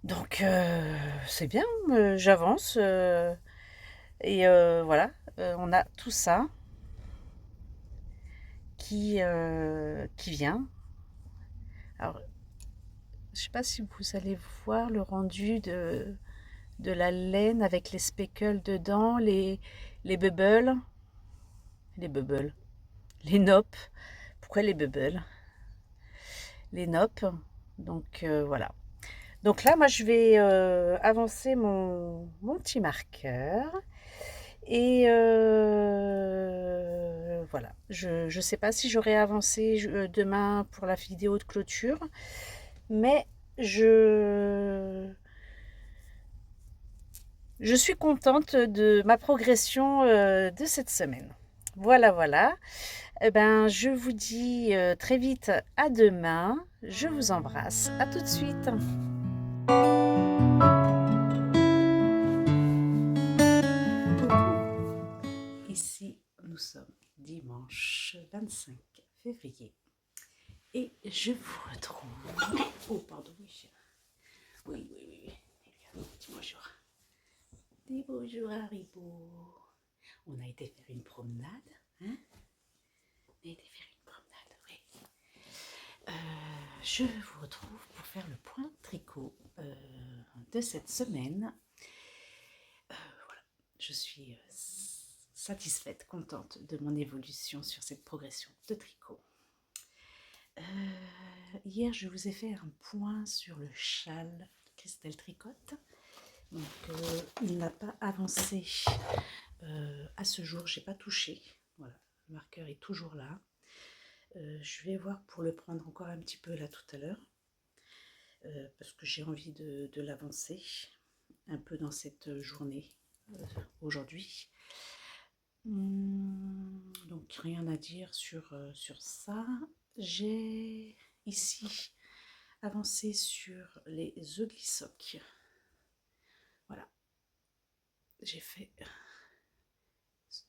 Donc, c'est bien, j'avance. Et voilà, on a tout ça qui vient. Alors, je ne sais pas si vous allez voir le rendu de la laine avec les speckles dedans, les bubbles, les noppes. Pourquoi les bubbles? Les noppes. Donc voilà. Donc là, moi, je vais avancer mon petit marqueur. Et voilà. Je ne sais pas si j'aurai avancé demain pour la vidéo de clôture. Mais je suis contente de ma progression de cette semaine. Voilà, voilà. Eh ben, je vous dis très vite à demain. Je vous embrasse. À tout de suite. Ici, nous sommes dimanche 25 février. Et je vous retrouve. Oh, pardon, oui. Oui. Dis bonjour. Dis bonjour, Haribo. On a été faire une promenade. Hein? On a été faire une promenade, oui. Je vous retrouve pour faire le point tricot de cette semaine. Voilà, je suis satisfaite, contente de mon évolution sur cette progression de tricot. Hier, je vous ai fait un point sur le châle Christelle Tricotte. Donc, il n'a pas avancé à ce jour, j'ai pas touché. Voilà, le marqueur est toujours là. Je vais voir pour le prendre encore un petit peu là tout à l'heure. Parce que j'ai envie de l'avancer un peu dans cette journée aujourd'hui. Donc rien à dire sur ça. J'ai ici avancé sur les ugly socks. Voilà. J'ai fait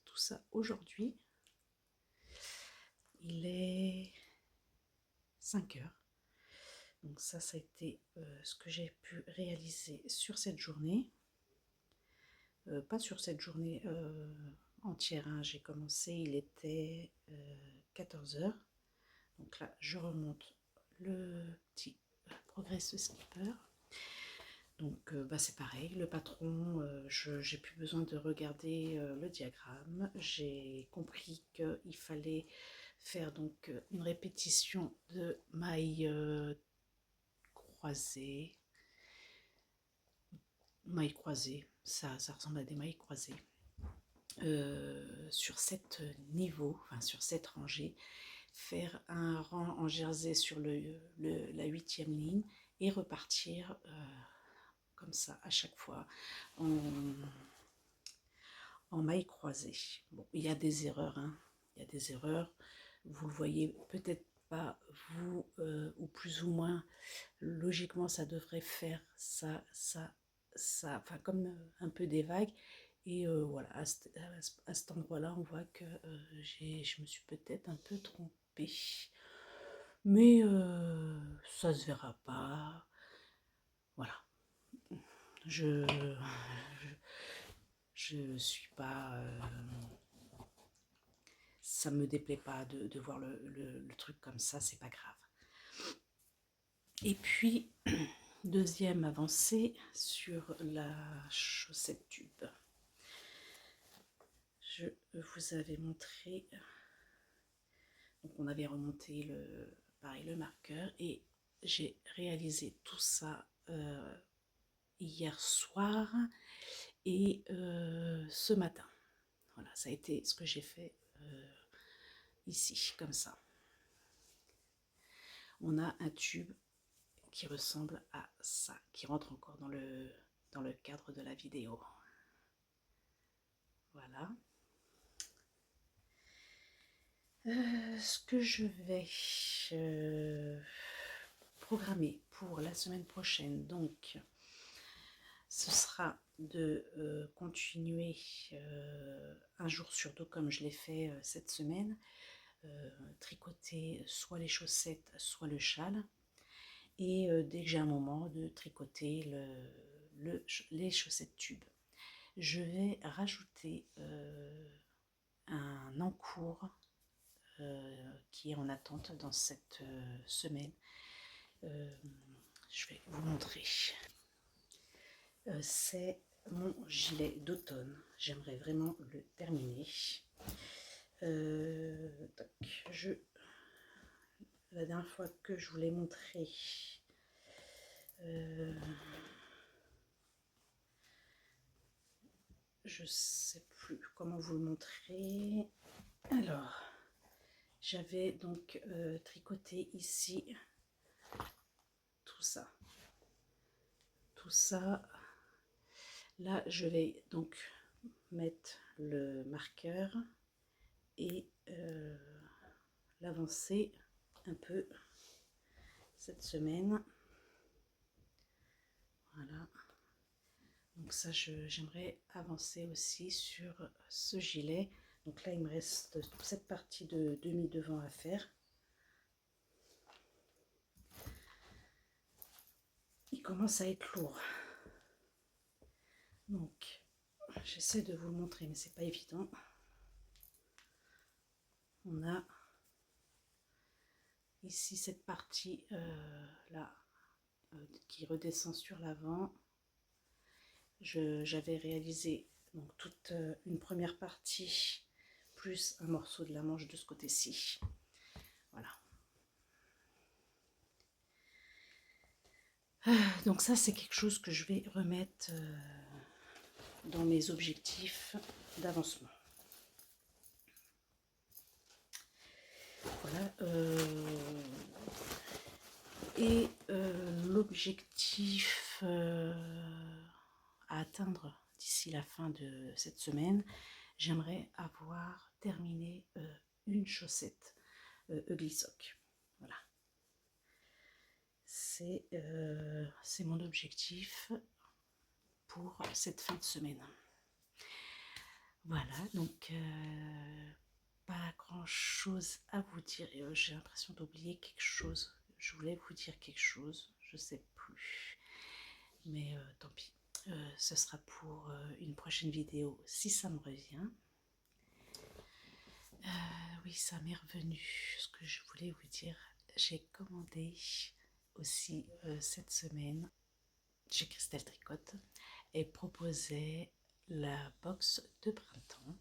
tout ça aujourd'hui. Il est 5 heures. Donc ça a été ce que j'ai pu réaliser sur cette journée. Pas sur cette journée entière, hein. J'ai commencé, il était 14 heures. Donc là, je remonte le petit Progress Skipper. Donc c'est pareil, le patron, j'ai plus besoin de regarder le diagramme. J'ai compris qu'il fallait faire donc une répétition de mailles croisées. Mailles croisées, ça ressemble à des mailles croisées. Sur 7 niveaux, enfin sur 7 rangées, faire un rang en jersey sur la 8e ligne et repartir comme ça à chaque fois en mailles croisées. Bon, il y a des erreurs, hein. Il y a des erreurs, vous le voyez peut-être pas vous, ou plus ou moins, logiquement ça devrait faire ça, enfin comme un peu des vagues. Et voilà, à cet endroit-là, on voit que je me suis peut-être un peu trompée. Mais ça se verra pas. Voilà. Je suis pas... ça me déplaît pas de voir le truc comme ça, c'est pas grave. Et puis, deuxième avancée sur la chaussette tube. Je vous avais montré, donc on avait remonté le marqueur et j'ai réalisé tout ça hier soir et ce matin. Voilà, ça a été ce que j'ai fait ici, comme ça. On a un tube qui ressemble à ça, qui rentre encore dans le cadre de la vidéo. Voilà. Ce que je vais programmer pour la semaine prochaine, donc, ce sera de continuer un jour sur deux comme je l'ai fait cette semaine, tricoter soit les chaussettes, soit le châle, et dès que j'ai un moment de tricoter les chaussettes tubes. Je vais rajouter un encours qui est en attente dans cette semaine. Je vais vous montrer. C'est mon gilet d'automne. J'aimerais vraiment le terminer. La dernière fois que je vous l'ai montré, je sais plus comment vous le montrer. Alors, j'avais donc tricoté ici tout ça. Là, je vais donc mettre le marqueur et l'avancer un peu cette semaine. Voilà. Donc ça, j'aimerais avancer aussi sur ce gilet. Donc là, il me reste cette partie de demi-devant à faire. Il commence à être lourd. Donc, j'essaie de vous le montrer, mais c'est pas évident. On a Ici, cette partie là qui redescend sur l'avant, j'avais réalisé donc toute une première partie plus un morceau de la manche de ce côté-ci. Voilà. Donc ça, c'est quelque chose que je vais remettre dans mes objectifs d'avancement. Voilà. Et l'objectif à atteindre d'ici la fin de cette semaine, j'aimerais avoir terminé une chaussette Ugly Sock. Voilà. C'est mon objectif pour cette fin de semaine. Voilà, donc pas grand chose à vous dire. J'ai l'impression d'oublier quelque chose. Je voulais vous dire quelque chose, je sais plus. Mais tant pis. Ce sera pour une prochaine vidéo si ça me revient. Oui, ça m'est revenu. Ce que je voulais vous dire, j'ai commandé aussi cette semaine chez Christelle Tricotte et proposait la box de printemps.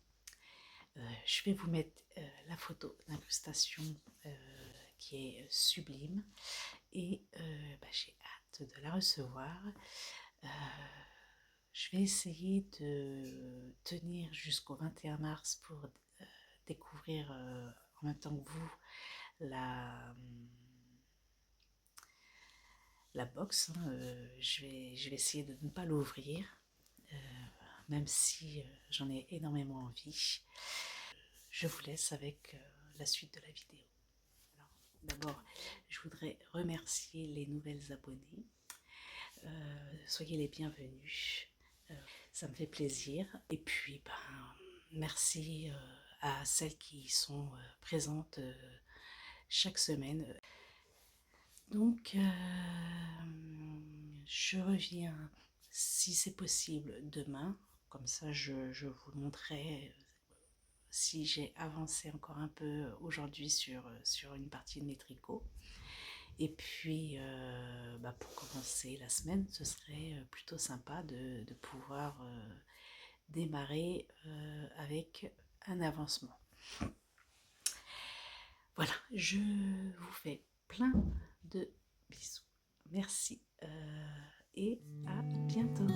Je vais vous mettre la photo d'incrustation qui est sublime et j'ai hâte de la recevoir. Je vais essayer de tenir jusqu'au 21 mars pour découvrir en même temps que vous la box. Je vais essayer de ne pas l'ouvrir, même si j'en ai énormément envie. Je vous laisse avec la suite de la vidéo. D'abord, je voudrais remercier les nouvelles abonnées. Soyez les bienvenus. Ça me fait plaisir. Et puis, merci à celles qui sont présentes chaque semaine. Donc, je reviens, si c'est possible, demain. Comme ça, je vous montrerai si j'ai avancé encore un peu aujourd'hui sur une partie de mes tricots. Et puis, pour commencer la semaine, ce serait plutôt sympa de pouvoir démarrer avec un avancement. Voilà, je vous fais plein de bisous. Merci et à bientôt.